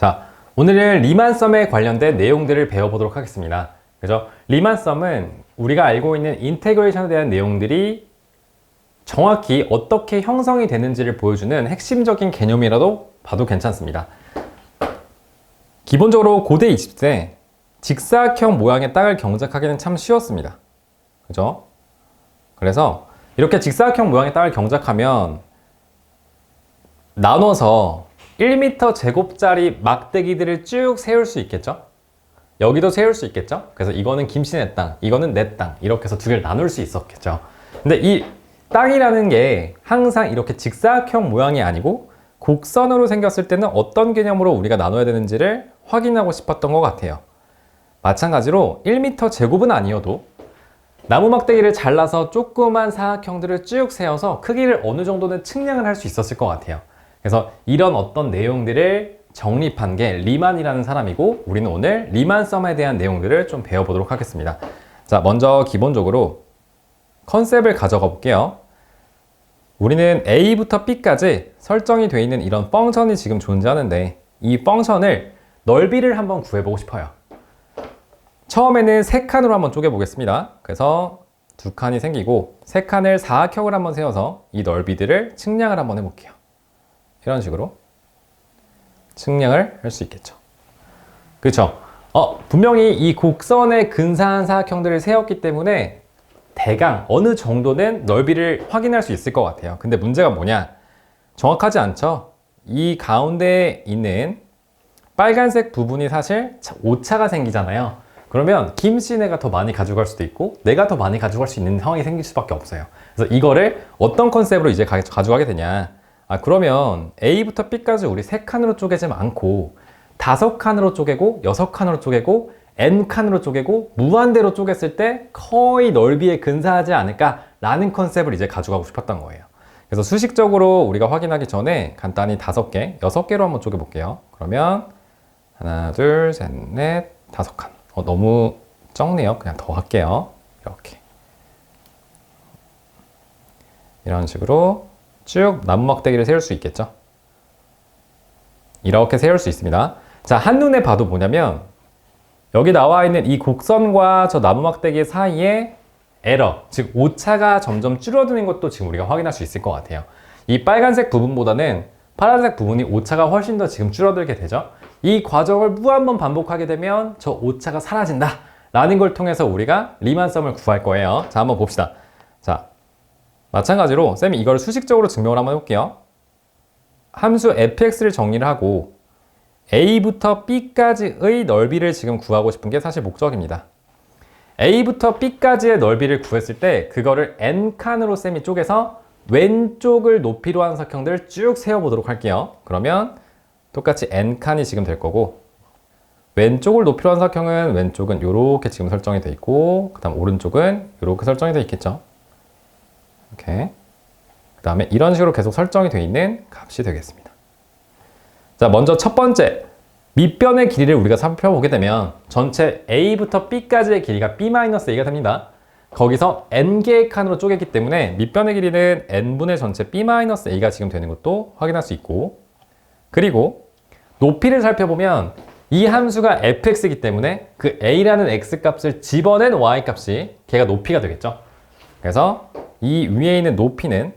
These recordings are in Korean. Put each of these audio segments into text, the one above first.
자, 오늘은 리만썸에 관련된 내용들을 배워보도록 하겠습니다. 그죠? 리만썸은 우리가 알고 있는 인테그레이션에 대한 내용들이 정확히 어떻게 형성이 되는지를 보여주는 핵심적인 개념이라도 봐도 괜찮습니다. 기본적으로 고대 이집트에 직사각형 모양의 땅을 경작하기는 참 쉬웠습니다. 그죠? 그래서 이렇게 직사각형 모양의 땅을 경작하면 나눠서 1m 제곱짜리 막대기들을 쭉 세울 수 있겠죠? 여기도 세울 수 있겠죠? 그래서 이거는 김씨네 땅, 이거는 내 땅, 이렇게 해서 두 개를 나눌 수 있었겠죠. 근데 이 땅이라는 게 항상 이렇게 직사각형 모양이 아니고 곡선으로 생겼을 때는 어떤 개념으로 우리가 나눠야 되는지를 확인하고 싶었던 것 같아요. 마찬가지로 1m 제곱은 아니어도 나무 막대기를 잘라서 조그만 사각형들을 쭉 세워서 크기를 어느 정도는 측량을 할 수 있었을 것 같아요. 그래서 이런 어떤 내용들을 정립한 게 리만이라는 사람이고, 우리는 오늘 리만썸에 대한 내용들을 좀 배워보도록 하겠습니다. 자, 먼저 기본적으로 컨셉을 가져가 볼게요. 우리는 A부터 B까지 설정이 되어 있는 이런 펑션이 지금 존재하는데, 이 펑션을 넓이를 한번 구해보고 싶어요. 처음에는 세 칸으로 한번 쪼개보겠습니다. 그래서 두 칸이 생기고 세 칸을 사각형을 한번 세워서 이 넓이들을 측량을 한번 해볼게요. 이런 식으로 측량을 할 수 있겠죠. 그렇죠? 분명히 이 곡선에 근사한 사각형들을 세웠기 때문에 대강 어느 정도는 넓이를 확인할 수 있을 것 같아요. 근데 문제가 뭐냐? 정확하지 않죠? 이 가운데에 있는 빨간색 부분이 사실 오차가 생기잖아요. 그러면 김씨네가 더 많이 가져갈 수도 있고 내가 더 많이 가져갈 수 있는 상황이 생길 수밖에 없어요. 그래서 이거를 어떤 컨셉으로 이제 가져가게 되냐? 그러면 A부터 B까지 우리 세 칸으로 쪼개지 않고 5칸으로 쪼개고 6칸으로 쪼개고 N칸으로 쪼개고 무한대로 쪼갰을 때 거의 넓이에 근사하지 않을까라는 컨셉을 이제 가져가고 싶었던 거예요. 그래서 수식적으로 우리가 확인하기 전에 간단히 5개, 6개로 한번 쪼개볼게요. 그러면 하나, 둘, 셋, 넷, 5칸. 너무 적네요. 그냥 더 할게요. 이렇게. 이런 식으로 쭉 나무 막대기를 세울 수 있겠죠. 이렇게 세울 수 있습니다. 자, 한눈에 봐도 뭐냐면 여기 나와 있는 이 곡선과 저 나무 막대기 사이에 에러, 즉 오차가 점점 줄어드는 것도 지금 우리가 확인할 수 있을 것 같아요. 이 빨간색 부분보다는 파란색 부분이 오차가 훨씬 더 지금 줄어들게 되죠. 이 과정을 무한번 반복하게 되면 저 오차가 사라진다 라는 걸 통해서 우리가 리만썸을 구할 거예요. 자, 한번 봅시다. 자, 마찬가지로 쌤이 이걸 수식적으로 증명을 한번 해볼게요. 함수 fx를 정리를 하고 a부터 b까지의 넓이를 지금 구하고 싶은 게 사실 목적입니다. a부터 b까지의 넓이를 구했을 때 그거를 n칸으로 쌤이 쪼개서 왼쪽을 높이로 한 사각형들을 쭉 세워보도록 할게요. 그러면 똑같이 n칸이 지금 될 거고, 왼쪽을 높이로 한 사각형은 왼쪽은 이렇게 지금 설정이 돼 있고, 그 다음 오른쪽은 이렇게 설정이 돼 있겠죠. 이렇게. 그 다음에 이런 식으로 계속 설정이 되어 있는 값이 되겠습니다. 자, 먼저 첫 번째 밑변의 길이를 우리가 살펴보게 되면 전체 A부터 B까지의 길이가 B-A가 됩니다. 거기서 n개의 칸으로 쪼개기 때문에 밑변의 길이는 n분의 전체 B-A가 지금 되는 것도 확인할 수 있고, 그리고 높이를 살펴보면 이 함수가 fx이기 때문에 그 a라는 x값을 집어낸 y값이 걔가 높이가 되겠죠. 그래서 이 위에 있는 높이는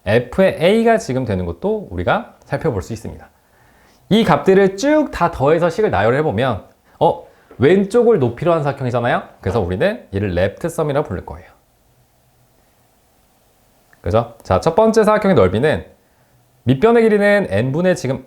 f의 a가 지금 되는 것도 우리가 살펴볼 수 있습니다. 이 값들을 쭉 다 더해서 식을 나열을 해보면 왼쪽을 높이로 한 사각형이잖아요. 그래서 우리는 얘를 레프트 썸이라고 부를 거예요. 그죠? 자, 첫 번째 사각형의 넓이는 밑변의 길이는 n분의 지금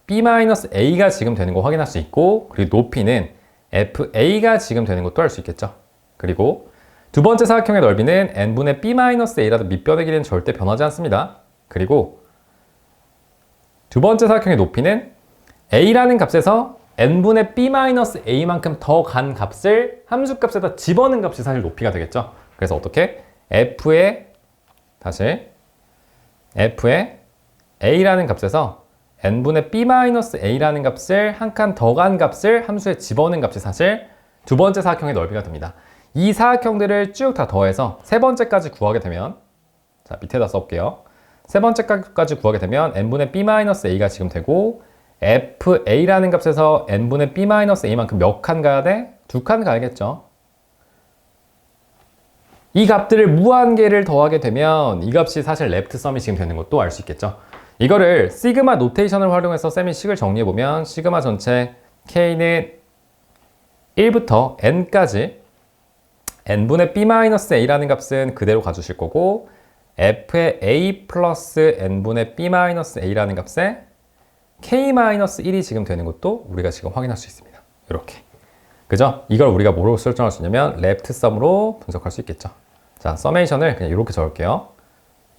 b-a가 지금 되는 거 확인할 수 있고, 그리고 높이는 fa가 지금 되는 것도 알 수 있겠죠. 그리고 두 번째 사각형의 넓이는 n분의 b-a라도 밑변의 길이는 절대 변하지 않습니다. 그리고 두 번째 사각형의 높이는 a라는 값에서 n분의 b-a만큼 더 간 값을 함수값에다 집어넣은 값이 사실 높이가 되겠죠. 그래서 어떻게? f의 a라는 값에서 n분의 b-a라는 값을 한 칸 더 간 값을 함수에 집어넣은 값이 사실 두 번째 사각형의 넓이가 됩니다. 이 사각형들을 쭉 다 더해서 세 번째까지 구하게 되면, 자, 밑에다 써볼게요. 세 번째까지 구하게 되면 n분의 b-a가 지금 되고, fa라는 값에서 n분의 b-a만큼 몇 칸 가야 돼? 2칸 가야겠죠. 이 값들을 무한계를 더하게 되면 이 값이 사실 레프트 썸이 지금 되는 것도 알 수 있겠죠. 이거를 시그마 노테이션을 활용해서 쌤이 식을 정리해보면 시그마 전체 k는 1부터 n까지 n분의 b-a라는 값은 그대로 가주실 거고 f의 a 플러스 n분의 b-a라는 값에 k-1이 지금 되는 것도 우리가 지금 확인할 수 있습니다. 이렇게. 그죠? 이걸 우리가 뭐로 설정할 수 있냐면 레프트 썸으로 분석할 수 있겠죠. 자, 서메이션을 그냥 이렇게 적을게요.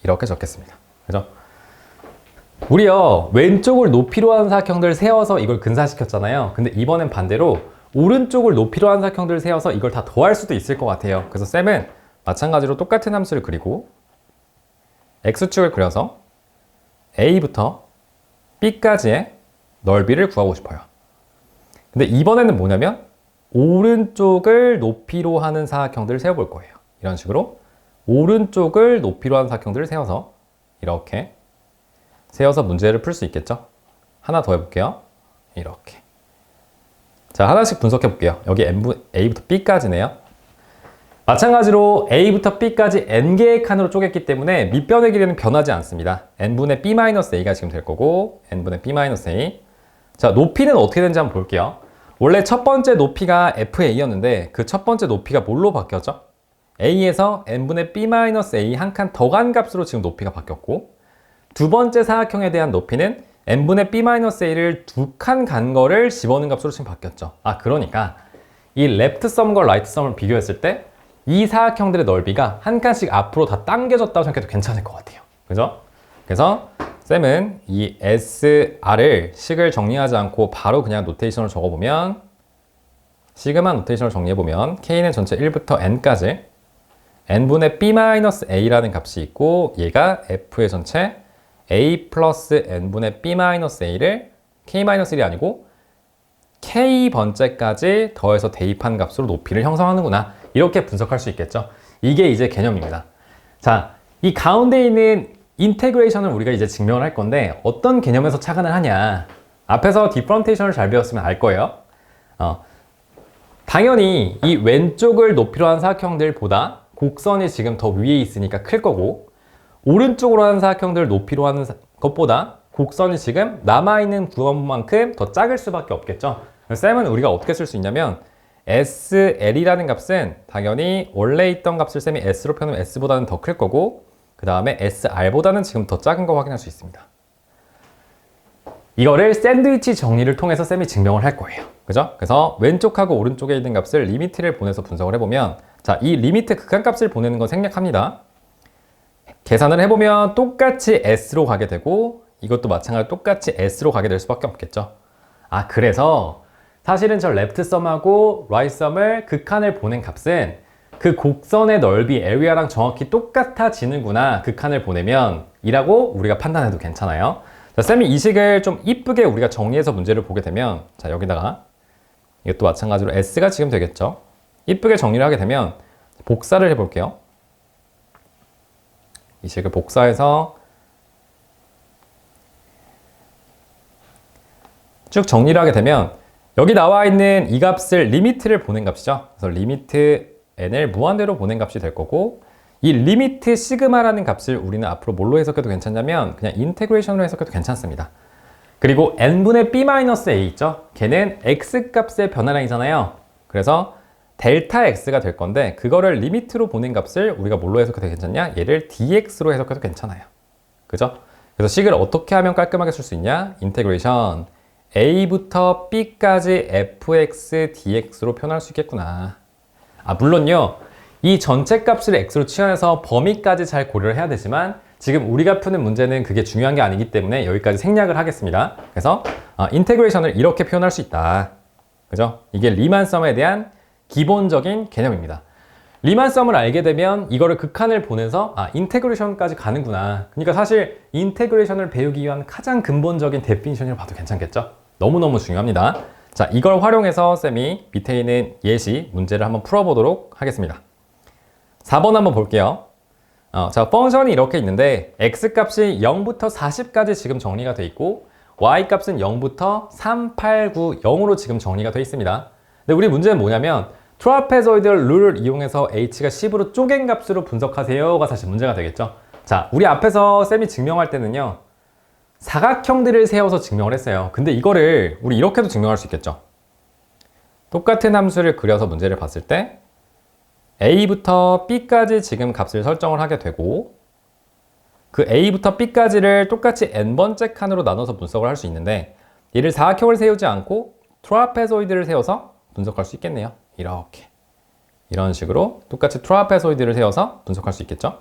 이렇게 적겠습니다. 그죠? 우리요, 왼쪽을 높이로 하는 사각형들을 세워서 이걸 근사시켰잖아요. 근데 이번엔 반대로 오른쪽을 높이로 하는 사각형들을 세워서 이걸 다 더할 수도 있을 것 같아요. 그래서 쌤은 마찬가지로 똑같은 함수를 그리고 x축을 그려서 a부터 b까지의 넓이를 구하고 싶어요. 근데 이번에는 뭐냐면 오른쪽을 높이로 하는 사각형들을 세워볼 거예요. 이런 식으로 오른쪽을 높이로 하는 사각형들을 세워서 이렇게 세워서 문제를 풀 수 있겠죠? 하나 더 해볼게요. 이렇게. 자, 하나씩 분석해 볼게요. 여기 a부터 b까지네요. 마찬가지로 a부터 b까지 n개의 칸으로 쪼갰기 때문에 밑변의 길이는 변하지 않습니다. n분의 b-a가 지금 될 거고 n분의 b-a. 자, 높이는 어떻게 되는지 한번 볼게요. 원래 첫 번째 높이가 fa였는데 그 첫 번째 높이가 뭘로 바뀌었죠? a에서 n분의 b-a 한 칸 더 간 값으로 지금 높이가 바뀌었고 두 번째 사각형에 대한 높이는 n분의 b-a를 2칸 간 거를 집어넣은 값으로 지금 바뀌었죠. 아, 그러니까 이 레프트 썸과 라이트 썸을 비교했을 때 이 사각형들의 넓이가 한 칸씩 앞으로 다 당겨졌다고 생각해도 괜찮을 것 같아요. 그죠? 그래서 쌤은 이 SR을 식을 정리하지 않고 바로 그냥 노테이션을 적어보면 시그마 노테이션을 정리해보면 K는 전체 1부터 N까지 N분의 B-A라는 값이 있고 얘가 F의 전체 A 플러스 N분의 B-A를 K-1이 아니고 K번째까지 더해서 대입한 값으로 높이를 형성하는구나. 이렇게 분석할 수 있겠죠. 이게 이제 개념입니다. 자, 이 가운데 있는 인테그레이션을 우리가 이제 증명을 할 건데 어떤 개념에서 착안을 하냐. 앞에서 디퍼런테이션을 잘 배웠으면 알 거예요. 당연히 이 왼쪽을 높이로 한 사각형들보다 곡선이 지금 더 위에 있으니까 클 거고 오른쪽으로 하는 사각형들 높이로 하는 것보다 곡선이 지금 남아있는 구간만큼 더 작을 수밖에 없겠죠. 쌤은 우리가 어떻게 쓸 수 있냐면 SL이라는 값은 당연히 원래 있던 값을 쌤이 S로 펴놓으면 S보다는 더 클 거고 그 다음에 SR보다는 지금 더 작은 거 확인할 수 있습니다. 이거를 샌드위치 정리를 통해서 쌤이 증명을 할 거예요. 그죠? 그래서 왼쪽하고 오른쪽에 있는 값을 리미트를 보내서 분석을 해보면 자, 이 리미트 극한값을 보내는 건 생략합니다. 계산을 해보면 똑같이 S로 가게 되고 이것도 마찬가지로 똑같이 S로 가게 될 수밖에 없겠죠. 아, 그래서 사실은 저 레프트 썸하고 라이트 썸을 극한을 보낸 값은 그 곡선의 넓이 에리아랑 정확히 똑같아지는구나 극한을 보내면 이라고 우리가 판단해도 괜찮아요. 자, 쌤이 이 식을 좀 이쁘게 우리가 정리해서 문제를 보게 되면 자, 여기다가 이것도 마찬가지로 S가 지금 되겠죠. 이쁘게 정리를 하게 되면 복사를 해볼게요. 이 식을 복사해서 쭉 정리를 하게 되면 여기 나와 있는 이 값을 리미트를 보낸 값이죠. 그래서 리미트 n을 무한대로 보낸 값이 될 거고 이 리미트 시그마라는 값을 우리는 앞으로 뭘로 해석해도 괜찮냐면 그냥 인테그레이션으로 해석해도 괜찮습니다. 그리고 n분의 b-a 있죠? 걔는 x값의 변화량이잖아요. 그래서 델타 x가 될 건데 그거를 리미트로 보낸 값을 우리가 뭘로 해석해도 괜찮냐? 얘를 dx로 해석해도 괜찮아요. 그죠? 그래서 식을 어떻게 하면 깔끔하게 쓸 수 있냐? 인테그레이션 a부터 b까지 fx dx로 표현할 수 있겠구나. 아, 물론요. 이 전체 값을 x로 치환해서 범위까지 잘 고려를 해야 되지만 지금 우리가 푸는 문제는 그게 중요한 게 아니기 때문에 여기까지 생략을 하겠습니다. 그래서 인테그레이션을 이렇게 표현할 수 있다. 그죠? 이게 리만 썸에 대한 기본적인 개념입니다. 리만 썸을 알게 되면 이거를 극한을 보내서 인테그레이션까지 가는구나. 그러니까 사실 인테그레이션을 배우기 위한 가장 근본적인 데피니션이라고 봐도 괜찮겠죠? 너무너무 중요합니다. 자, 이걸 활용해서 쌤이 밑에 있는 예시 문제를 한번 풀어보도록 하겠습니다. 4번 한번 볼게요. 자, 펑션이 이렇게 있는데 x값이 0부터 40까지 지금 정리가 돼 있고 y값은 0부터 3, 8, 9, 0으로 지금 정리가 되어 있습니다. 근데 우리 문제는 뭐냐면 트라페조이드 룰을 이용해서 h가 10으로 쪼갠 값으로 분석하세요가 사실 문제가 되겠죠. 자, 우리 앞에서 쌤이 증명할 때는요, 사각형들을 세워서 증명을 했어요. 근데 이거를 우리 이렇게도 증명할 수 있겠죠. 똑같은 함수를 그려서 문제를 봤을 때 a부터 b까지 지금 값을 설정을 하게 되고, 그 a부터 b까지를 똑같이 n번째 칸으로 나눠서 분석을 할 수 있는데, 얘를 사각형을 세우지 않고 트라페조이드를 세워서 분석할 수 있겠네요. 이렇게 이런 식으로 똑같이 트라페조이드를 세워서 분석할 수 있겠죠.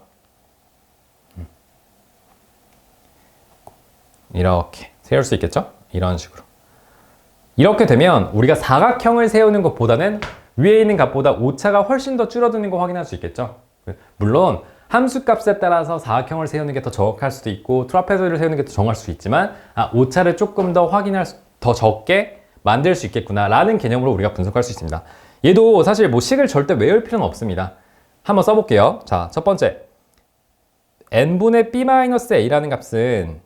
이렇게 세울 수 있겠죠. 이런 식으로. 이렇게 되면 우리가 사각형을 세우는 것보다는 위에 있는 값보다 오차가 훨씬 더 줄어드는 거 확인할 수 있겠죠. 물론 함수값에 따라서 사각형을 세우는 게 더 정확할 수도 있고 트라페조이드를 세우는 게 더 정확할 수 있지만, 오차를 조금 더 더 적게 만들 수 있겠구나 라는 개념으로 우리가 분석할 수 있습니다. 얘도 사실 뭐 식을 절대 외울 필요는 없습니다. 한번 써볼게요. 자, 첫 번째 n분의 b-a라는 값은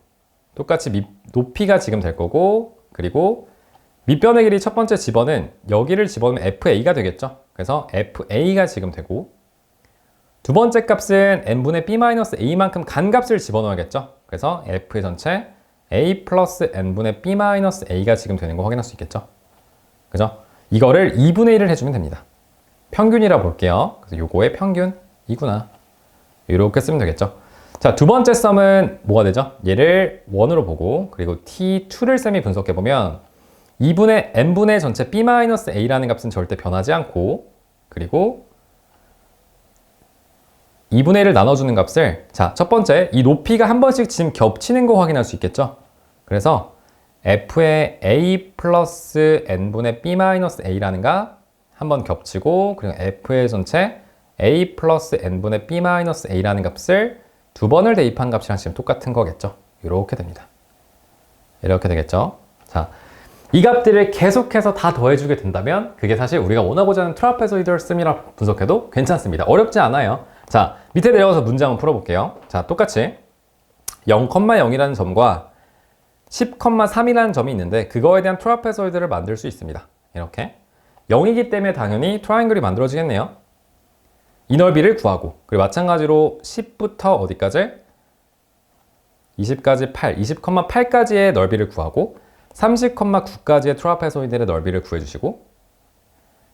똑같이 높이가 지금 될 거고, 그리고 밑변의 길이 첫 번째 집어는 여기를 집어넣으면 fa가 되겠죠. 그래서 fa가 지금 되고, 두 번째 값은 n분의 b-a만큼 간 값을 집어넣어야겠죠. 그래서 f의 전체 a 플러스 n분의 b-a가 지금 되는 거 확인할 수 있겠죠. 그죠? 이거를 2분의 1을 해주면 됩니다. 평균이라 볼게요. 그래서 요거의 평균이구나. 이렇게 쓰면 되겠죠. 자, 두 번째 썸은 뭐가 되죠? 얘를 1으로 보고, 그리고 t2를 쌤이 분석해보면 2분의 n분의 전체 b-a라는 값은 절대 변하지 않고, 그리고 2분의 1을 나눠주는 값을, 자, 첫 번째 이 높이가 한 번씩 지금 겹치는 거 확인할 수 있겠죠? 그래서 f의 a 플러스 n분의 b-a라는 값 한번 겹치고, 그리고 f의 전체 a 플러스 n분의 b-a라는 값을 두 번을 대입한 값이랑 지금 똑같은 거겠죠. 이렇게 됩니다. 이렇게 되겠죠. 자, 이 값들을 계속해서 다 더해주게 된다면 그게 사실 우리가 원하고자 하는 트라페조이드 씀이라 분석해도 괜찮습니다. 어렵지 않아요. 자, 밑에 내려가서 문제 한번 풀어볼게요. 자, 똑같이 0,0이라는 점과 10,3이라는 점이 있는데 그거에 대한 트라페조이드를 만들 수 있습니다. 이렇게 0이기 때문에 당연히 트라이앵글이 만들어지겠네요. 이 넓이를 구하고, 그리고 마찬가지로 10부터 어디까지? 20까지 8, 20,8까지의 넓이를 구하고 30,9까지의 트라페조이드의 넓이를 구해주시고,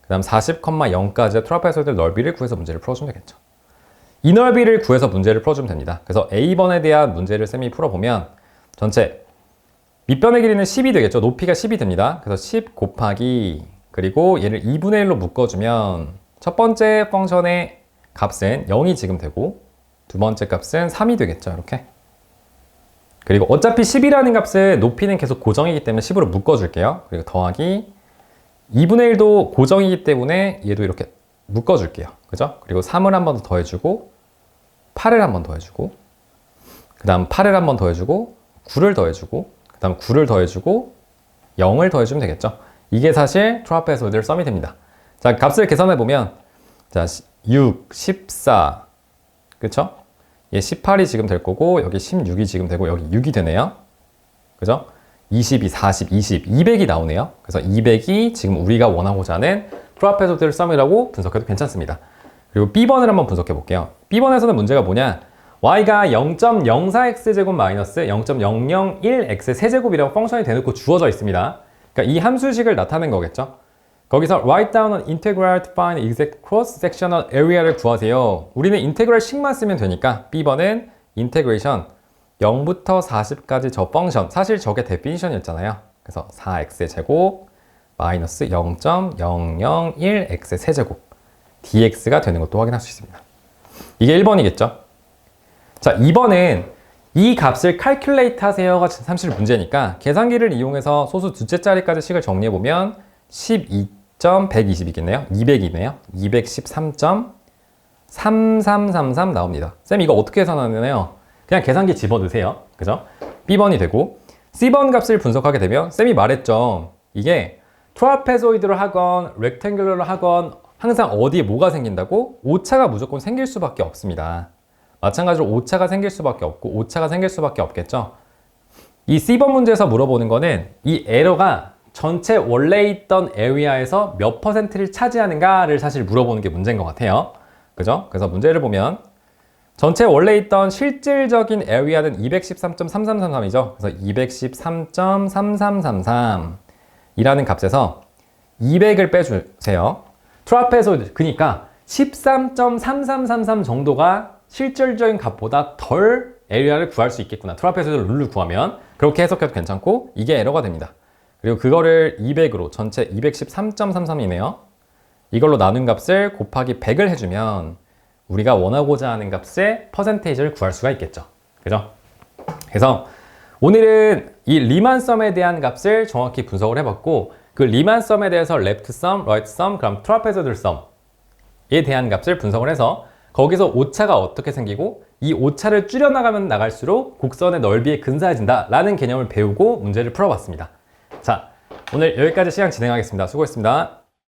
그 다음 40,0까지의 트라페조이드 넓이를 구해서 문제를 풀어주면 되겠죠. 이 넓이를 구해서 문제를 풀어주면 됩니다. 그래서 A번에 대한 문제를 쌤이 풀어보면 전체 밑변의 길이는 10이 되겠죠. 높이가 10이 됩니다. 그래서 10 곱하기, 그리고 얘를 2분의 1로 묶어주면 첫 번째 펑션의 값은 0이 지금 되고 두 번째 값은 3이 되겠죠. 이렇게. 그리고 어차피 10이라는 값은 높이는 계속 고정이기 때문에 10으로 묶어줄게요. 그리고 더하기 2분의 1도 고정이기 때문에 얘도 이렇게 묶어줄게요. 그죠? 그리고 3을 한 번 더 더해주고 8을 한 번 더해주고, 그 다음 8을 한 번 더해주고 9를 더해주고, 그 다음 9를 더해주고 0을 더해주면 되겠죠. 이게 사실 트라페조이드 썸이 됩니다. 자, 값을 계산해보면 자, 6, 14, 그쵸? 얘 18이 지금 될 거고, 여기 16이 지금 되고, 여기 6이 되네요. 그죠? 22, 40, 20, 200이 나오네요. 그래서 200이 지금 우리가 원하고자 하는 트라페조이드 썸이라고 분석해도 괜찮습니다. 그리고 B번을 한번 분석해 볼게요. B번에서는 문제가 뭐냐? y가 0.04x제곱 마이너스 0.001x 세제곱이라고 펑션이 대놓고 주어져 있습니다. 그러니까 이 함수식을 나타낸 거겠죠. 거기서 write down an integral to find exact cross-sectional area를 구하세요. 우리는 인테그랄식만 쓰면 되니까 B번은 인테그레이션 0부터 40까지 저 펑션, 사실 저게 데피니션이었잖아요. 그래서 4x의 제곱 마이너스 0.001x의 세제곱 dx가 되는 것도 확인할 수 있습니다. 이게 1번이겠죠. 자, 2번은 이 값을 calculate 하세요가 사실 문제니까 계산기를 이용해서 소수 두째 자리까지 식을 정리해보면 12.120이겠네요. 200이네요. 213.3333 나옵니다. 쌤 이거 어떻게 계산하나요? 그냥 계산기 집어넣으세요. 그죠? B번이 되고, C번 값을 분석하게 되면 쌤이 말했죠. 이게 트라페조이드로 하건 렉탱귤러로 하건 항상 어디에 뭐가 생긴다고? 오차가 무조건 생길 수밖에 없습니다. 마찬가지로 오차가 생길 수밖에 없고 오차가 생길 수밖에 없겠죠. 이 C번 문제에서 물어보는 거는 이 에러가 전체 원래 있던 에리아에서 몇 퍼센트를 차지하는가를 사실 물어보는 게 문제인 것 같아요. 그죠? 그래서 문제를 보면 전체 원래 있던 실질적인 에리아는 213.3333이죠. 그래서 213.3333 이라는 값에서 200을 빼주세요. 트라페zo이드, 그러니까 13.3333 정도가 실질적인 값보다 덜 에리아를 구할 수 있겠구나. 트라페조이드 룰을 구하면 그렇게 해석해도 괜찮고 이게 에러가 됩니다. 그리고 그거를 200으로 전체 213.33이네요. 이걸로 나눈 값을 곱하기 100을 해주면 우리가 원하고자 하는 값의 퍼센테이지를 구할 수가 있겠죠. 그죠? 그래서 오늘은 이 리만 썸에 대한 값을 정확히 분석을 해봤고 그 리만 썸에 대해서 레프트 썸, 라이트 썸, 그럼 트라페조이드 썸에 대한 값을 분석을 해서 거기서 오차가 어떻게 생기고 이 오차를 줄여나가면 나갈수록 곡선의 넓이에 근사해진다 라는 개념을 배우고 문제를 풀어봤습니다. 자, 오늘 여기까지 시간 진행하겠습니다. 수고했습니다.